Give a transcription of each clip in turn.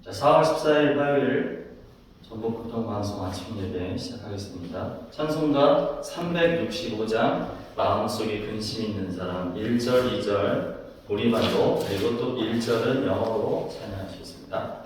자, 4월 14일 화요일 전북교통방송 아침 예배 시작하겠습니다. 찬송가 365장 마음속에 근심 있는 사람 1절, 2절 우리말로 그리고 또 1절은 영어로 찬양하시겠습니다.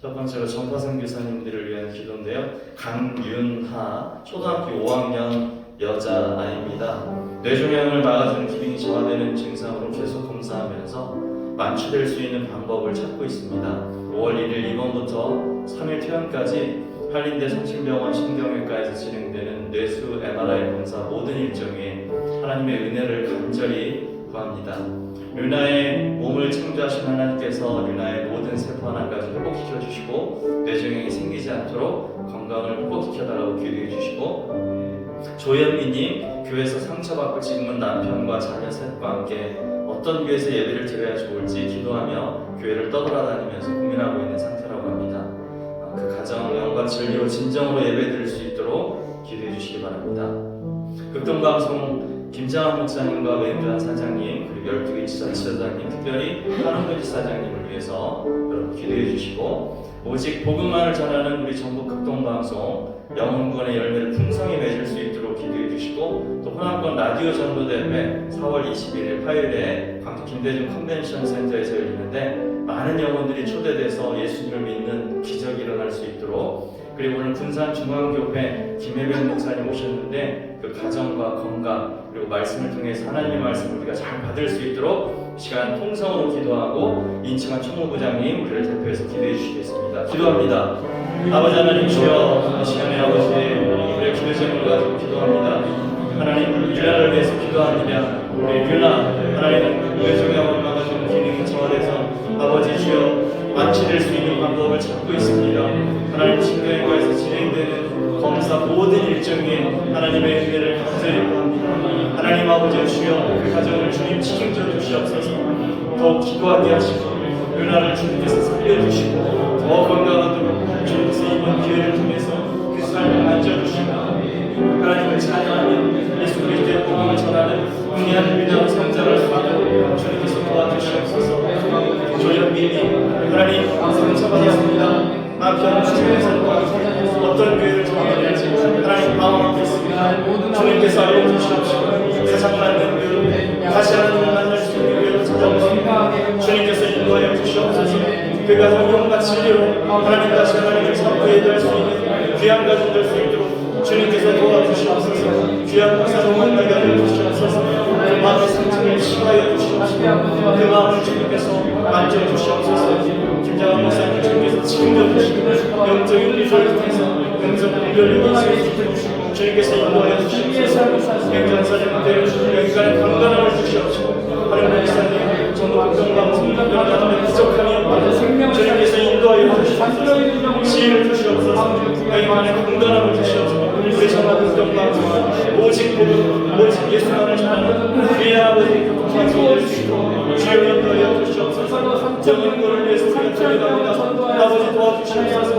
첫 번째로 전파선 교사님들을 위한 기도인데요. 강윤하 초등학교 5학년 여자아이입니다. 뇌종양을 막아주는 기능이 저하되는 증상으로 계속 검사하면서 완치될 수 있는 방법을 찾고 있습니다. 5월 1일 입원부터 3일 퇴원까지 한림대 성심병원 신경외과에서 진행되는 뇌수 MRI 검사 모든 일정에 하나님의 은혜를 간절히 구합니다. 유나의 몸을 창조하신 하나님께서 유나의 모든 세포 하나까지 회복시켜 주시고 뇌종양이 생기지 않도록 건강을 회복시켜달라고 기도해 주시고, 조현미님 교회에서 상처받고 지금은 남편과 자녀 셋과 함께 어떤 교회에서 예배를 드려야 좋을지 기도하며 교회를 떠돌아다니면서 고민하고 있는 상태라고 합니다. 그 가정 영과 진리로 진정으로 예배 드릴 수 있도록 기도해 주시기 바랍니다. 극동방송 김장한 목사님과 웬두한 사장님 그리고 12개 지자체장님 특별히 한원근 지사장님을 위해서 여러분 기도해 주시고, 오직 복음만을 전하는 우리 전북 극동방송 영혼구원의 열매를 풍성히 맺을 수 있도록 기도해 주시고, 또 호남권 라디오 전도대회 4월 21일 화요일에 광주 김대중 컨벤션 센터에서 열리는데 많은 영혼들이 초대돼서 예수님을 믿는 기적이 일어날 수 있도록, 그리고 오늘 군산중앙교회 김혜변 목사님 오셨는데 그 가정과 건강 그리고 말씀을 통해서 하나님의 말씀을 우리가 잘 받을 수 있도록 시간 통성으로 기도하고 인천한 총무부장님 우리를 대표해서 기도해 주시겠습니다. 기도합니다. 아버지 하나님 주여, 이 시간에 아버지 우리의 기도 제목을 가지고 기도합니다. 하나님 유나를 위해서 기도합니다. 우리 유나 하나님은 뇌종양을 막아주는 기능이 저하돼서 아버지 주여 완치될 수 있는 방법을 찾고 있습니다. 하나님 신경외과에서 진행되는 검사 모든 일정에 하나님의 은혜를 간절히 구합니다. 하나님 아버지 주여 그 가정을 주님 책임져 주시옵소서. 더 기도하게 하시고 유나를 주님께서 살려주시고 더 건강하도록 주님께서 이번 기회를 통해서 그 삶을 만져주시고 하나님을 찬양하며 예수 그리스도의 복음을 전하는 귀한 믿음을 성장할 수 있도록 주님께서 도와주시옵소서. 조현미님 하나님 상처받았습니다. 남편 주님께서 어떤 교회를 정해야 될지 하나님 마음을 믿습니다. 주님께서 알려주시옵시고 가장 맞는 교회, 다시 하나님을 만날 수 있는 교회로 찾아오시고 주님께서 인도하여 주시옵소서. 그 가정 영과 진리로 하나님 다시 하나님을 찾고 예배할 수 있는 귀한 가정 될 수 있도록 주님께서 도와주시옵소서. 귀한 목사님 만나게 하여 주시옵소서. 그 마음의 상처를 치유하여 주시옵시고 그 마음을 주님께서 만져주시옵소서. 김장한 지켜주시고 영적인 비전을 통해서 영적 분별력이 있으시고 주님께서 인도하여 주시옵소서. 굉장한 사람이 되어주시고 영적인 강건함을 주시옵시고 하나님 목사님 전도 걱정받고 연단함에 부족함이 없는 주님께서 인도하여 주시옵소서. 지혜를 주시옵소서. 영만의 강건함을 주시옵소서. 우리 전도 걱정받고 오직 복음 오직 예수만을 전하는 우리 아버지 교통만 주시고 주여 인도하여 주시옵소서. 정인권을 위해서 우리가 달려갑니다. 아버지 도와주시옵소서.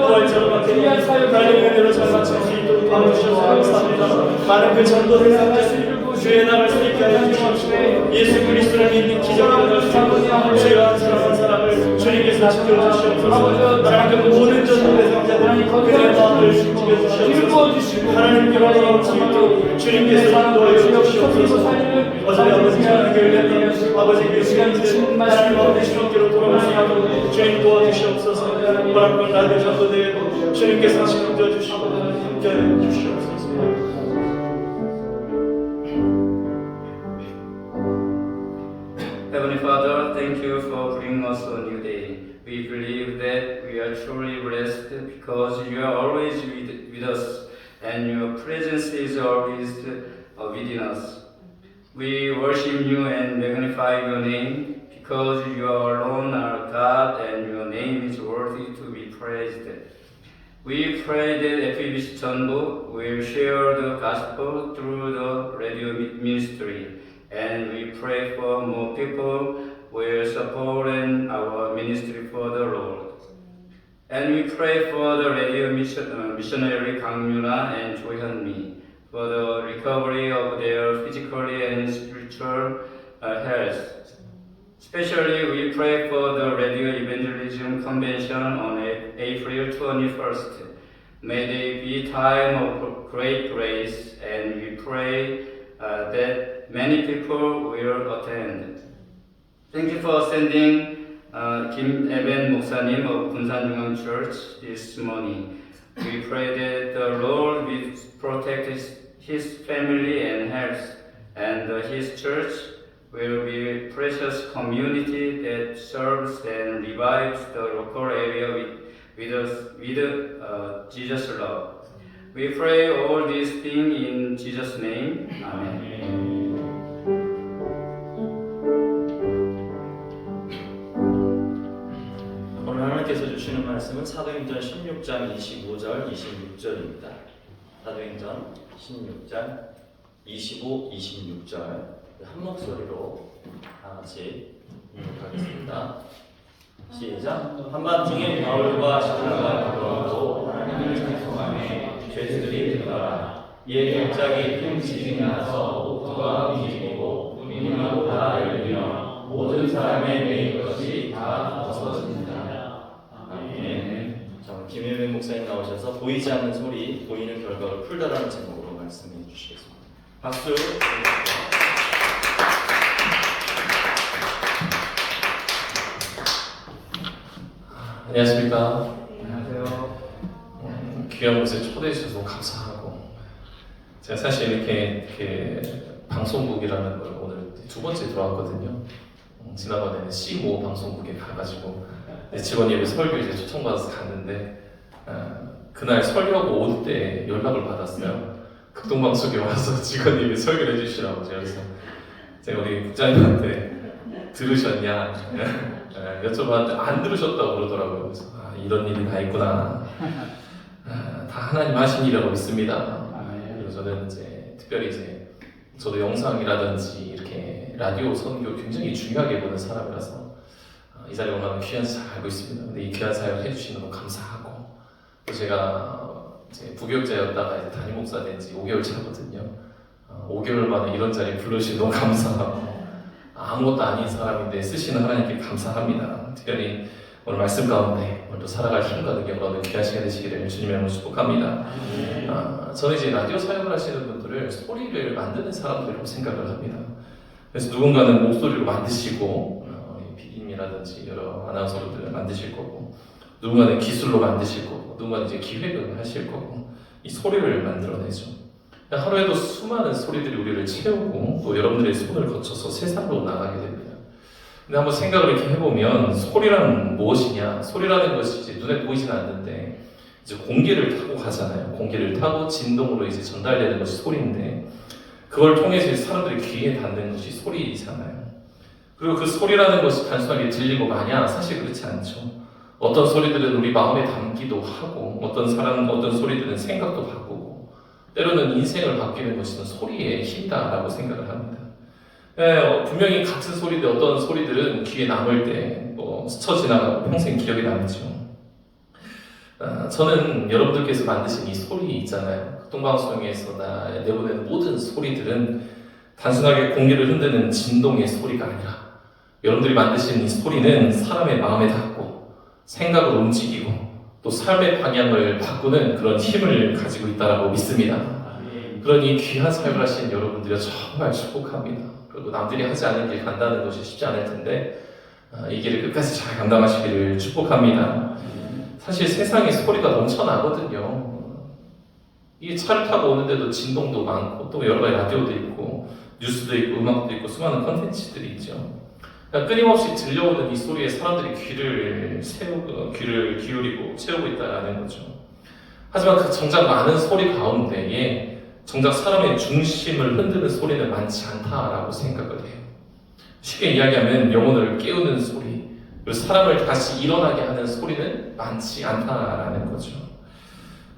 부활절을 맡기고 하나님의 은혜로 잘 마칠 수 있도록 도와주셔서 감사합니다. 많은 그 전도를 상하시 주에 나갈 수 있게 하여 주시옵시고 예수 그리스도를 믿는 기적을 일어날 수 있고 죄와 사랑하는 사람을 주님께서 지켜주시옵소서. 하나님 그 모든 전도 대상자들 그들의 마음을 지켜주시옵소서. 하나님께 돌아올 수 있도록 주님께서 인도하여 주시옵소서. 어제 아버지 교회를 아버지 그 시간들 하나님 아버지 주님께로 돌아올 수 있도록 주님 도와주시옵소서. 허락권 라디오 전도대회도 주님께서 지켜주시고 함께하여 주시옵소서. Heavenly Father, thank you for bringing us a new day. We believe that we are truly blessed because you are always with us and your presence is always within us. We worship you and magnify your name because you alone are God and your name is worthy to be praised. We pray that FEBC Jeonbo will share the gospel through the radio ministry. And we pray for more people will support our ministry for the Lord. And we pray for the radio missionary Kang Yuna and Choi Hyun-mi for the recovery of their physical and spiritual health. Especially we pray for the radio evangelism convention on April 21st. May they be time of great grace, and we pray that many people will attend. Thank you for sending Kim Evan 목사님 of Bunsan Jungang Church this morning. We pray that the Lord will protect his family and health, and his church will be a precious community that serves and revives the local area with Jesus' love. We pray all these things in Jesus' name. Amen. 오늘 하나님께서 주시는 말씀은 사도행전 16장 25절 26절입니다. 사도행전 16장 25, 26절 한 목소리로 다 같이 읽어보겠습니다. 시작. 한밤중에 바울과 시라가 들어와도 하나님을 찬송하며 죄수들이 들어가라. 이에 갑자기 큰 지진이 나서 옥토가 뒤집히고 문이 다 열리며 모든 사람의 매일 것이 다 벗어진다. 아멘. 자, 김혜민 목사님 나오셔서 보이지 않는 소리, 보이는 결과를 풀다라는 제목으로 말씀해 주시겠습니다. 박수. 안녕하십니까. 안녕하세요. 귀한 곳에 초대해 주셔서 너무 감사하고, 제가 사실 이렇게 방송국이라는 걸 오늘 두 번째 들어왔거든요. 지난번에는 C5 방송국에 가가지고 직원 예배 설교 이제 초청받아서 갔는데, 그날 설교하고 올 때 연락을 받았어요. 극동방송에 와서 직원 예배 설교를 해주시라고. 제가 우리 국장님한테 들으셨냐 여쭤봤는데 안 들으셨다고 그러더라고요. 그래서 이런 일이 다 있구나. 다 하나님 하신 일이라고 믿습니다. 그래서 저는 이제 특별히 저도 영상이라든지 이렇게 라디오 선교 굉장히 중요하게 보는 사람이라서 이 자리에 얼마나 귀한지 잘 알고 있습니다. 근데 이 귀한 사역을 해주시는 거 감사하고, 또 제가 이제 부교육자였다가 이제 담임 목사 된 지 5개월 차거든요. 5개월 만에 이런 자리에 불러주시니 너무 감사하고, 아무것도 아닌 사람인데 쓰시는 하나님께 감사합니다. 특별히 오늘 말씀 가운데 오늘도 살아갈 힘과 능력을 얻는 귀한 시간 되시기를 주님의 이름으로 축복합니다. 저는 이제 라디오 사역을 하시는 분들을 소리를 만드는 사람들이라고 생각을 합니다. 그래서 누군가는 목소리로 만드시고, PD님이라든지 여러 아나운서분들을 만드실 거고, 누군가는 기술로 만드실 거고, 누군가는 이제 기획을 하실 거고, 이 소리를 만들어내죠. 하루에도 수많은 소리들이 우리를 채우고 또 여러분들의 손을 거쳐서 세상으로 나가게 됩니다. 근데 한번 생각을 이렇게 해보면 소리란 무엇이냐? 소리라는 것이 이제 눈에 보이지는 않는데 이제 공기를 타고 가잖아요. 공기를 타고 진동으로 이제 전달되는 것이 소리인데 그걸 통해서 이제 사람들이 귀에 닿는 것이 소리잖아요. 그리고 그 소리라는 것이 단순하게 들리고 마냐? 사실 그렇지 않죠. 어떤 소리들은 우리 마음에 담기도 하고 어떤 소리들은 생각도 바꾸고 때로는 인생을 바뀌는 것은 소리의 힘이다라고 생각을 합니다. 분명히 같은 소리인데 어떤 소리들은 귀에 남을 때 스쳐 지나가고 평생 기억에 남죠. 저는 여러분들께서 만드신 이 소리 있잖아요. 극동방송에서 내보내는 모든 소리들은 단순하게 공기를 흔드는 진동의 소리가 아니라 여러분들이 만드신 이 소리는 사람의 마음에 닿고 생각을 움직이고 또 삶의 방향을 바꾸는 그런 힘을 가지고 있다고 믿습니다. 그런 이 귀한 사역을 하시는 여러분들이 정말 축복합니다. 그리고 남들이 하지 않은 길 간다는 것이 쉽지 않을 텐데 이 길을 끝까지 잘 감당하시기를 축복합니다. 사실 세상에 소리가 넘쳐나거든요. 이 차를 타고 오는데도 진동도 많고 또 여러 가지 라디오도 있고 뉴스도 있고 음악도 있고 수많은 컨텐츠들이 있죠. 끊임없이 들려오는 이 소리에 사람들이 귀를 기울이고 채우고 있다는 거죠. 하지만 그 정작 많은 소리 가운데에 정작 사람의 중심을 흔드는 소리는 많지 않다라고 생각을 해요. 쉽게 이야기하면 영혼을 깨우는 소리, 그리고 사람을 다시 일어나게 하는 소리는 많지 않다라는 거죠.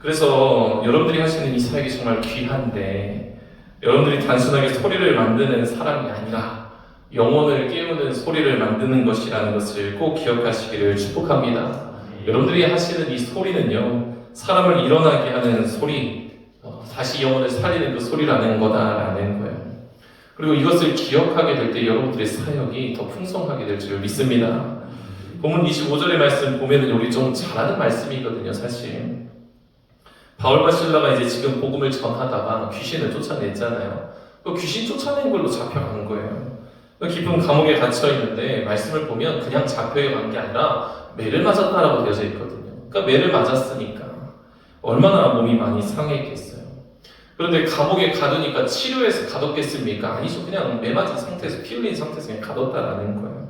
그래서 여러분들이 하시는 이 사역이 정말 귀한데 여러분들이 단순하게 소리를 만드는 사람이 아니라 영혼을 깨우는 소리를 만드는 것이라는 것을 꼭 기억하시기를 축복합니다. 여러분들이 하시는 이 소리는요, 사람을 일어나게 하는 소리, 다시 영혼을 살리는 그 소리라는 거다라는 거예요. 그리고 이것을 기억하게 될 때 여러분들의 사역이 더 풍성하게 될 줄 믿습니다. 본문 25절의 말씀 보면은 우리 좀 잘하는 말씀이거든요, 사실. 바울과 실라가 이제 지금 복음을 전하다가 귀신을 쫓아냈잖아요. 그 귀신 쫓아낸 걸로 잡혀간 거예요. 깊은 감옥에 갇혀 있는데 말씀을 보면 그냥 잡혀간 게 아니라 매를 맞았다라고 되어져 있거든요. 그러니까 매를 맞았으니까 얼마나 몸이 많이 상했겠어요. 그런데 감옥에 가두니까 치료해서 가뒀겠습니까? 아니죠. 그냥 매 맞은 상태에서 피 흘린 상태에서 그냥 가뒀다라는 거예요.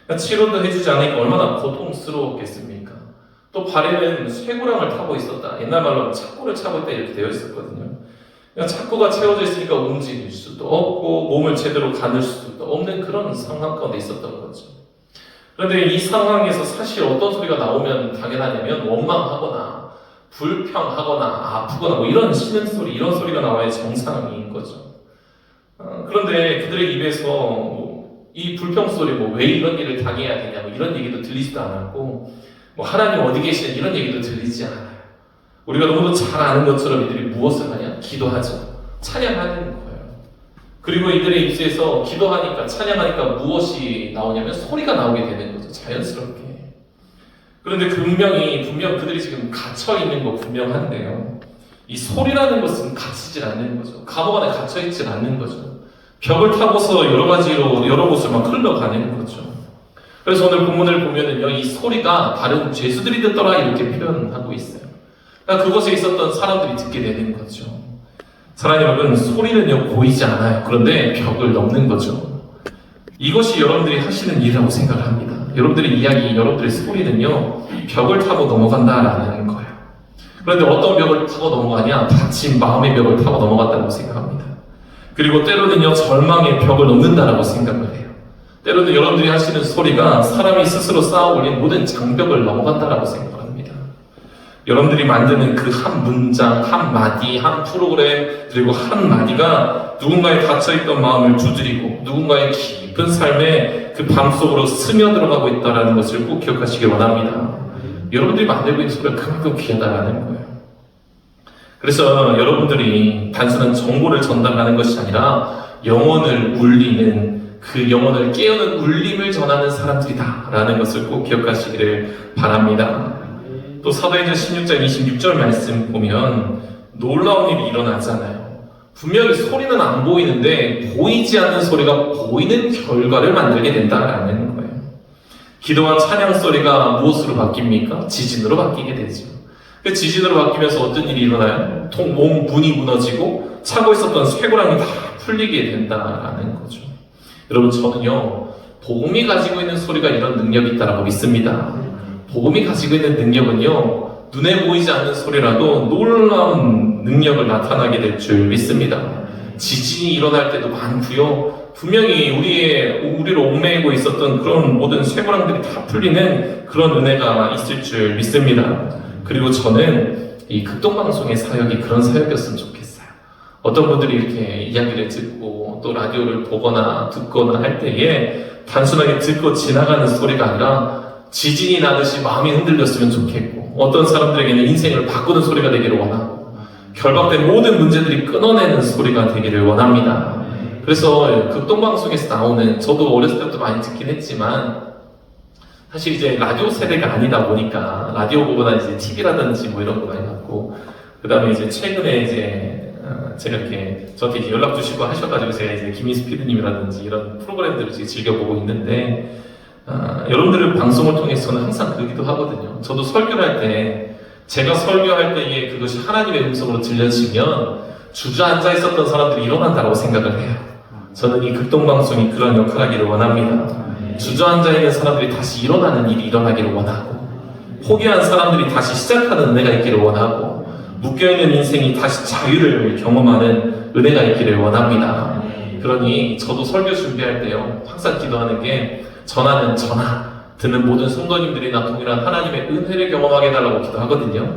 그러니까 치료도 해주지 않으니까 얼마나 고통스러웠겠습니까? 또 발에는 쇠고랑을 타고 있었다. 옛날 말로 착고를 차고 있다 이렇게 되어 있었거든요. 그냥 착고가 채워져 있으니까 움직일 수도 없고 몸을 제대로 가눌 수도 없는 그런 상황 가운데 있었던 거죠. 그런데 이 상황에서 사실 어떤 소리가 나오면 당연하냐면 원망하거나 불평하거나 아프거나 뭐 이런 신음소리, 이런 소리가 나와야 정상인 거죠. 그런데 그들의 입에서 이 불평소리, 왜 이런 일을 당해야 되냐, 이런 얘기도 들리지도 않았고, 하나님 어디 계시냐, 이런 얘기도 들리지 않아요. 우리가 너무도 잘 아는 것처럼 이들이 무엇을 하냐? 기도하죠. 찬양하는 거예요. 그리고 이들의 입에서 기도하니까, 찬양하니까 무엇이 나오냐면 소리가 나오게 되는 거죠. 자연스럽게. 그런데 분명 그들이 지금 갇혀있는 거 분명한데요. 이 소리라는 것은 갇히질 않는 거죠. 감옥 안에 갇혀있질 않는 거죠. 벽을 타고서 여러 곳을 막 흘러가는 거죠. 그래서 오늘 본문을 보면은요, 이 소리가 다른 죄수들이 듣더라 이렇게 표현하고 있어요. 그러니까 그곳에 있었던 사람들이 듣게 되는 거죠. 사랑하는 여러분, 소리는요 보이지 않아요. 그런데 벽을 넘는 거죠. 이것이 여러분들이 하시는 일이라고 생각을 합니다. 여러분들의 이야기, 여러분들의 소리는요 벽을 타고 넘어간다라는 거예요. 그런데 어떤 벽을 타고 넘어가냐? 다친 마음의 벽을 타고 넘어갔다고 생각합니다. 그리고 때로는요 절망의 벽을 넘는다라고 생각을 해요. 때로는 여러분들이 하시는 소리가 사람이 스스로 쌓아 올린 모든 장벽을 넘어간다라고 생각합니다. 여러분들이 만드는 그 한 문장, 한 마디, 한 프로그램, 그리고 한 마디가 누군가의 닫혀있던 마음을 두드리고 누군가의 깊은 삶의 그 밤속으로 스며들어가고 있다는 것을 꼭 기억하시길 원합니다. 여러분들이 만들고 있는 소리가 그만큼 귀하다는 거예요. 그래서 여러분들이 단순한 정보를 전달하는 것이 아니라 영혼을 울리는, 그 영혼을 깨우는 울림을 전하는 사람들이다 라는 것을 꼭 기억하시기를 바랍니다. 또 사도행전 16장 26절 말씀 보면 놀라운 일이 일어나잖아요. 분명히 소리는 안 보이는데 보이지 않는 소리가 보이는 결과를 만들게 된다라는 거예요. 기도와 찬양 소리가 무엇으로 바뀝니까? 지진으로 바뀌게 되죠. 그 지진으로 바뀌면서 어떤 일이 일어나요? 몸 문이 무너지고 차고 있었던 쇠고랑이 다 풀리게 된다라는 거죠. 여러분, 저는요 복음이 가지고 있는 소리가 이런 능력이 있다라고 믿습니다. 복음이 가지고 있는 능력은요, 눈에 보이지 않는 소리라도 놀라운 능력을 나타나게 될 줄 믿습니다. 지진이 일어날 때도 많고요. 분명히 우리를 얽매이고 있었던 그런 모든 쇠고랑들이 다 풀리는 그런 은혜가 있을 줄 믿습니다. 그리고 저는 이 극동방송의 사역이 그런 사역이었으면 좋겠어요. 어떤 분들이 이렇게 이야기를 듣고 또 라디오를 보거나 듣거나 할 때에 단순하게 듣고 지나가는 소리가 아니라 지진이 나듯이 마음이 흔들렸으면 좋겠고, 어떤 사람들에게는 인생을 바꾸는 소리가 되기를 원하고, 결박된 모든 문제들이 끊어내는 소리가 되기를 원합니다. 그래서 극동방송에서 나오는, 저도 어렸을 때부터 많이 듣긴 했지만 사실 이제 라디오 세대가 아니다 보니까 라디오 보거나 이제 TV라든지 뭐 이런 거 많이 봤고, 그 다음에 이제 최근에 이제 제가 이렇게 저한테 이제 연락 주시고 하셔가지고 제가 이제 김인수 PD님이라든지 이런 프로그램들을 지금 즐겨보고 있는데, 여러분들의 방송을 통해서는 항상 그러기도 하거든요. 저도 설교를 할 때, 제가 설교할 때에 그것이 하나님의 음성으로 들려지면 주저앉아 있었던 사람들이 일어난다고 생각을 해요. 저는 이 극동방송이 그런 역할을 하기를 원합니다. 주저앉아 있는 사람들이 다시 일어나는 일이 일어나기를 원하고, 포기한 사람들이 다시 시작하는 은혜가 있기를 원하고, 묶여있는 인생이 다시 자유를 경험하는 은혜가 있기를 원합니다. 그러니 저도 설교 준비할 때요, 항상 기도하는 게, 전하는 전하, 듣는 모든 성도님들이나 동일한 하나님의 은혜를 경험하게 해달라고 기도하거든요.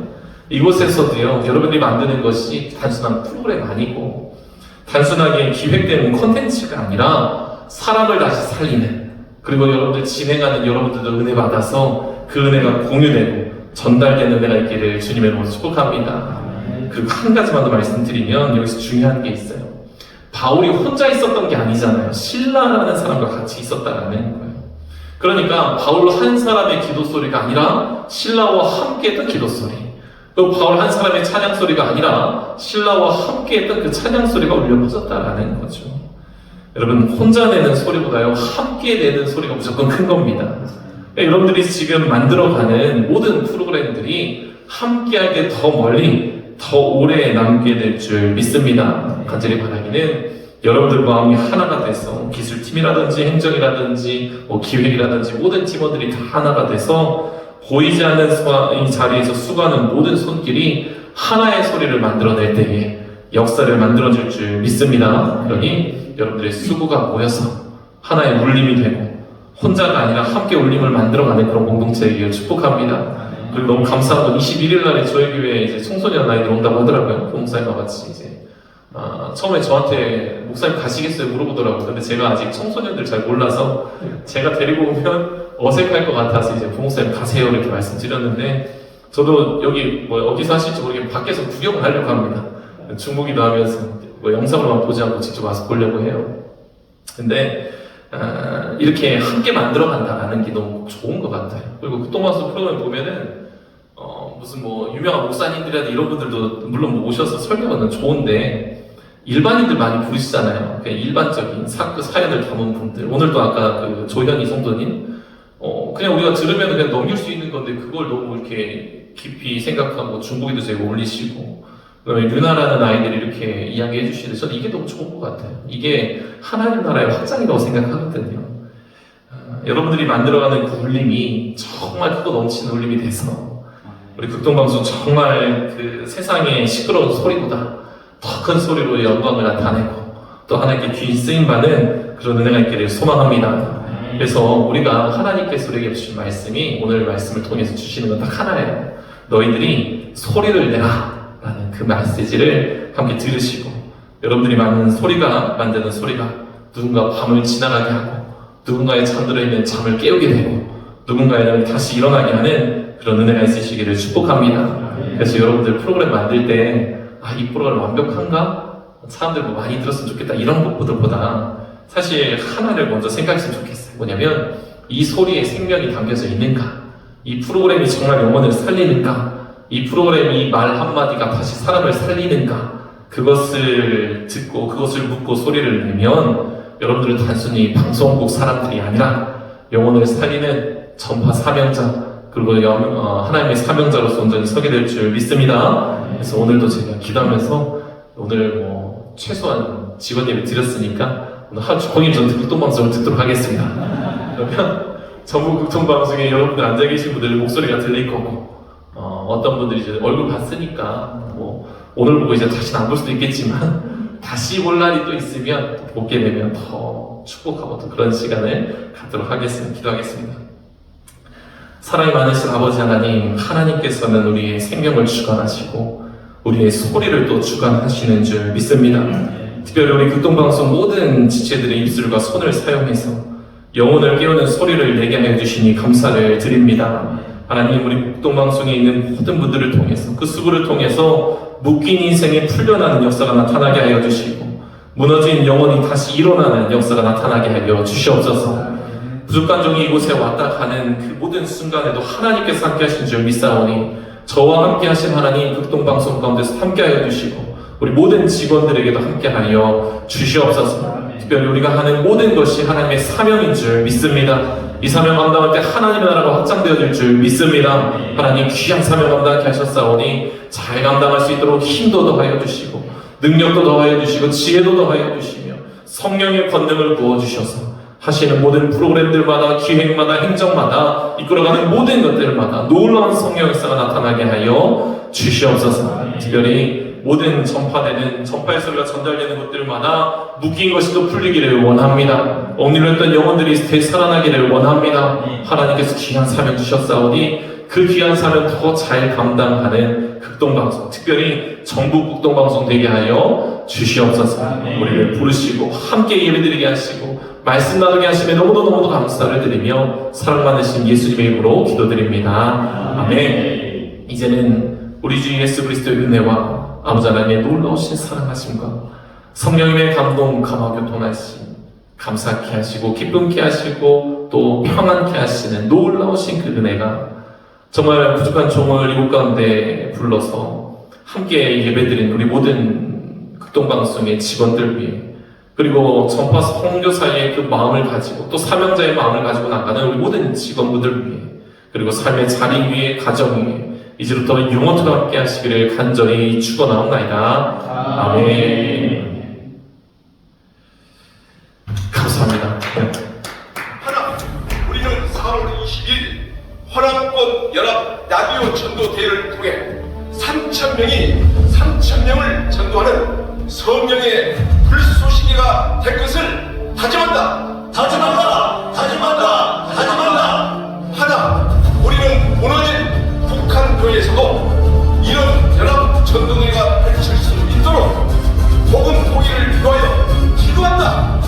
이곳에서도요, 여러분들이 만드는 것이 단순한 프로그램 아니고, 단순하게 기획된 콘텐츠가 아니라 사람을 다시 살리는, 그리고 여러분들 진행하는 여러분들도 은혜 받아서 그 은혜가 공유되고 전달되는 은혜가 있기를 주님의 이름으로 축복합니다. 그리고 한 가지만 더 말씀드리면, 여기서 중요한 게 있어요. 바울이 혼자 있었던 게 아니잖아요. 실라라는 사람과 같이 있었다라는 거예요. 그러니까 바울 한 사람의 기도 소리가 아니라 실라와 함께 했던 기도 소리, 또 바울 한 사람의 찬양 소리가 아니라 실라와 함께 했던 그 찬양 소리가 울려 퍼졌다라는 거죠. 여러분, 혼자 내는 소리보다요, 함께 내는 소리가 무조건 큰 겁니다. 여러분들이 지금 만들어가는 모든 프로그램들이 함께 할 때 더 멀리, 더 오래 남게 될 줄 믿습니다. 간절히 바라기는 여러분들 마음이 하나가 돼서 기술팀이라든지 행정이라든지 기획이라든지 모든 팀원들이 다 하나가 돼서 보이지 않는 이 자리에서 수고하는 모든 손길이 하나의 소리를 만들어낼 때에 역사를 만들어줄 줄 믿습니다. 그러니 여러분들의 수고가 모여서 하나의 울림이 되고 혼자가 아니라 함께 울림을 만들어가는 그런 공동체이길 축복합니다. 그리고 너무 감사한 건 21일 날에 저희 교회에 이제 청소년 아이들 온다고 하더라고요. 목사님과 같이 이제 처음에 저한테 목사님 가시겠어요? 물어보더라고요. 근데 제가 아직 청소년들 잘 몰라서 제가 데리고 오면 어색할 것 같아서 이제 부목사님 가세요 이렇게 말씀드렸는데, 저도 여기 뭐 어디서 하실지 모르겠는데 밖에서 구경을 하려고 합니다. 중보기도 하면서 뭐 영상으로만 보지 않고 직접 와서 보려고 해요. 근데 이렇게 함께 만들어간다라는 게 너무 좋은 것 같아요. 그리고 극동방송 프로그램 보면은 무슨 뭐 유명한 목사님들이라든지 이런 분들도 물론 뭐 오셔서 설교하는 좋은데, 일반인들 많이 부르시잖아요. 그냥 일반적인 사연을 담은 분들. 오늘도 아까 그 조현희 성도님, 그냥 우리가 들으면 그냥 넘길 수 있는 건데 그걸 너무 이렇게 깊이 생각하고 중보기도 제고 올리시고, 그다음에 유나라는 아이들이 이렇게 이야기해 주시는데 저는 이게 너무 좋은 것 같아요. 이게 하나님 나라의 확장이라고 생각하거든요. 여러분들이 만들어가는 그 울림이 정말 크고 넘치는 울림이 돼서 우리 극동방송 정말 그 세상의 시끄러운 소리보다 더 큰 소리로 영광을 나타내고 또 하나님께 귀 쓰임받는 그런 은혜가 있기를 소망합니다. 그래서 우리가 하나님께서 우리에게 주신 말씀이, 오늘 말씀을 통해서 주시는 건 딱 하나예요. 너희들이 소리를 내라 라는 그 메시지를 함께 들으시고, 여러분들이 만드는 소리가 누군가 밤을 지나가게 하고 누군가의 잠들어 있는 잠을 깨우게 되고 누군가의 다시 일어나게 하는 그런 은혜가 있으시기를 축복합니다. 그래서 여러분들 프로그램 만들 때 이 프로그램 완벽한가? 사람들 뭐 많이 들었으면 좋겠다 이런 것보다 사실 하나를 먼저 생각했으면 좋겠어요. 뭐냐면 이 소리에 생명이 담겨져 있는가? 이 프로그램이 정말 영혼을 살리는가? 이 프로그램이 말 한마디가 다시 사람을 살리는가? 그것을 듣고 그것을 묻고 소리를 내면 여러분들은 단순히 방송국 사람들이 아니라 영혼을 살리는 전파 사명자, 그리고 하나님의 사명자로서 온전히 서게 될 줄 믿습니다. 그래서 오늘도 제가 기도하면서 오늘 뭐 최소한 직원 예배 드렸으니까 오늘 하루 종일 전 극동방송을 듣도록 하겠습니다. 그러면 전국 극동방송에 여러분들 앉아 계신 분들 목소리가 들릴 거고, 어떤 분들이 이제 얼굴 봤으니까 뭐 오늘 보고 이제 다시는 안 볼 수도 있겠지만 다시 볼 날이 또 있으면 또 보게 되면 더 축복하고 또 그런 시간을 갖도록 하겠습니다. 기도하겠습니다. 사랑이 많으신 아버지 하나님, 하나님께서는 우리의 생명을 주관하시고 우리의 소리를 또 주관하시는 줄 믿습니다. 특별히 우리 극동방송 모든 지체들의 입술과 손을 사용해서 영혼을 깨우는 소리를 내게 하여 주시니 감사를 드립니다. 하나님, 우리 극동방송에 있는 모든 분들을 통해서 그 수고를 통해서 묶인 인생에 풀려나는 역사가 나타나게 하여 주시고 무너진 영혼이 다시 일어나는 역사가 나타나게 하여 주시옵소서. 부족한 종이 이곳에 왔다 가는 그 모든 순간에도 하나님께서 함께 하신 줄 믿사오니 저와 함께 하신 하나님 극동방송 가운데서 함께 하여 주시고 우리 모든 직원들에게도 함께 하여 주시옵소서. 특별히 우리가 하는 모든 것이 하나님의 사명인 줄 믿습니다. 이 사명 감당할 때 하나님의 나라가 확장되어질 줄 믿습니다. 하나님 귀한 사명 감당하게 하셨사오니 잘 감당할 수 있도록 힘도 더하여 주시고 능력도 더하여 주시고 지혜도 더하여 주시며 성령의 권능을 부어주셔서 하시는 모든 프로그램들마다 기획마다 행정마다 이끌어가는 모든 것들마다 놀라운 성령 역사가 나타나게 하여 주시옵소서. 특별히 모든 전파되는 전파의 소리가 전달되는 것들마다 묶인 것이 또 풀리기를 원합니다. 억눌렸던 영혼들이 되살아나기를 원합니다. 하나님께서 귀한 사명 주셨사오니 그 귀한 사명 더 잘 감당하는 극동방송, 특별히 전국 극동방송 되게 하여 주시옵소서. 우리를 부르시고 함께 예배드리게 하시고 말씀 나누게 하시면 너무도 감사를 드리며 사랑 많으신 예수님의 이름으로 기도드립니다. 아멘. 이제는 우리 주 예수 그리스도의 은혜와 아버지 하나님의 놀라우신 사랑하심과 성령님의 감동 감화교통하심 감사케 하시고 기쁨케 하시고 또 평안케 하시는 놀라우신 그 은혜가 정말 부족한 종을 이곳 가운데 불러서 함께 예배드린 우리 모든 극동방송의 직원들 위해 그리고 전파 선교사의 그 마음을 가지고 또 사명자의 마음을 가지고 나가는 우리 모든 직원분들 위해 그리고 삶의 자리 위에 가정 위에 이제부터 영원토록 함께 하시기를 간절히 축원하옵나이다. 아멘. 감사합니다. 하나, 우리는 4월 22일 호남권 연합 라디오 전도 대회를 통해 3,000명을 전도하는 성령의 불쏘시개가 될 것을 다짐한다. 하나, 우리는 무너진 북한 교회에서도 이런 연합 전도회가 펼칠 수 있도록 복음 통일을 위하여 기도한다.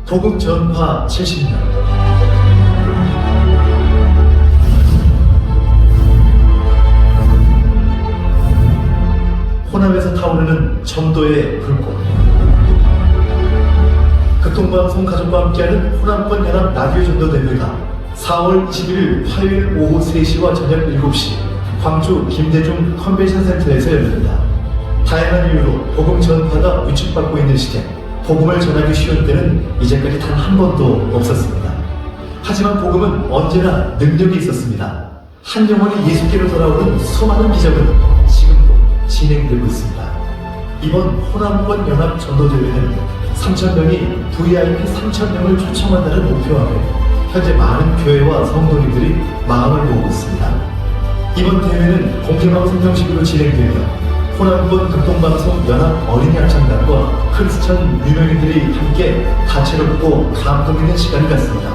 복음 전파 70년 호남에서 타오르는 전도의 불꽃 극동방송 가족과 함께하는 호남권 연합 라디오 전도 대회가 4월 21일 화요일 오후 3시와 저녁 7시 광주 김대중 컨벤션 센터에서 열립니다. 다양한 이유로 복음 전파가 위축받고 있는 시대 복음을 전하기 쉬운 때는 이제까지 단 한 번도 없었습니다. 하지만 복음은 언제나 능력이 있었습니다. 한 영혼이 예수께로 돌아오는 수많은 기적은 지금도 진행되고 있습니다. 이번 호남권 연합 전도대회는 3,000명이 VIP 3,000명을 초청한다는 목표와 함께 현재 많은 교회와 성도님들이 마음을 모으고 있습니다. 이번 대회는 공개방송 형식으로 진행되며 호남권 극동방송 연합 어린이 합창단과 크리스천 유명인들이 함께 다채롭고 감동 있는 시간을 갖습니다.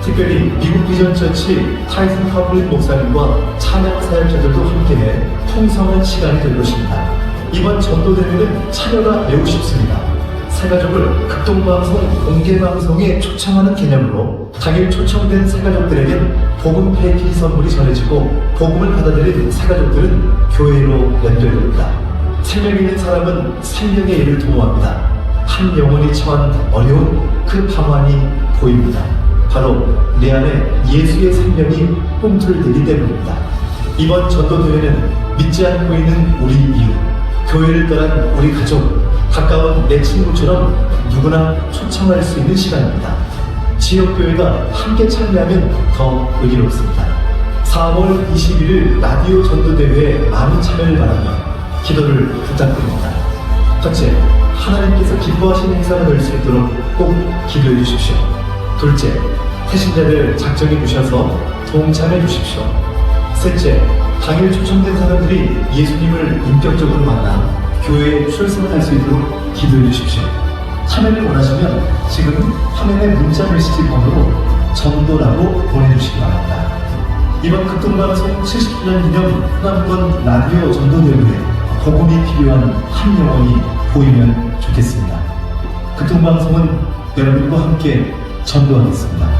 특별히 미국 비전처치 타이슨 카플린 목사님과 찬양 사역자들도 함께해 풍성한 시간이 될 것입니다. 이번 전도대회는 참여가 매우 쉽습니다. 새가족을 극동방송 공개방송에 초청하는 개념으로 당일 초청된 새가족들에겐 복음 패키지 선물이 전해지고 복음을 받아들인 새가족들은 교회로 연결됩니다. 생명 있는 사람은 생명의 일을 도모합니다. 한 영혼이 처한 어려운 그 방황이 보입니다. 바로 내 안에 예수의 생명이 꿈틀대기 때문입니다. 이번 전도대회는 믿지 않고 있는 우리 이웃, 교회를 떠난 우리 가족, 가까운 내 친구처럼 누구나 초청할 수 있는 시간입니다. 지역교회가 함께 참여하면 더 의미롭습니다. 4월 21일 라디오 전도대회에 많은 참여를 바라며 기도를 부탁드립니다. 첫째, 하나님께서 기뻐하시는 행사가 될 수 있도록 꼭 기도해 주십시오. 둘째, 태신자를 작정해 주셔서 동참해 주십시오. 셋째, 당일 초청된 사람들이 예수님을 인격적으로 만나 교회에 출석할 수 있도록 기도해 주십시오. 참여를 원하시면 지금 화면의 문자 메시지 번호로 전도라고 보내주시기 바랍니다. 이번 극동방송 70주년 기념 후남권 라디오 전도대회에 복음이 필요한 한 영혼이 보이면 좋겠습니다. 극동방송은 여러분과 함께 전도하겠습니다.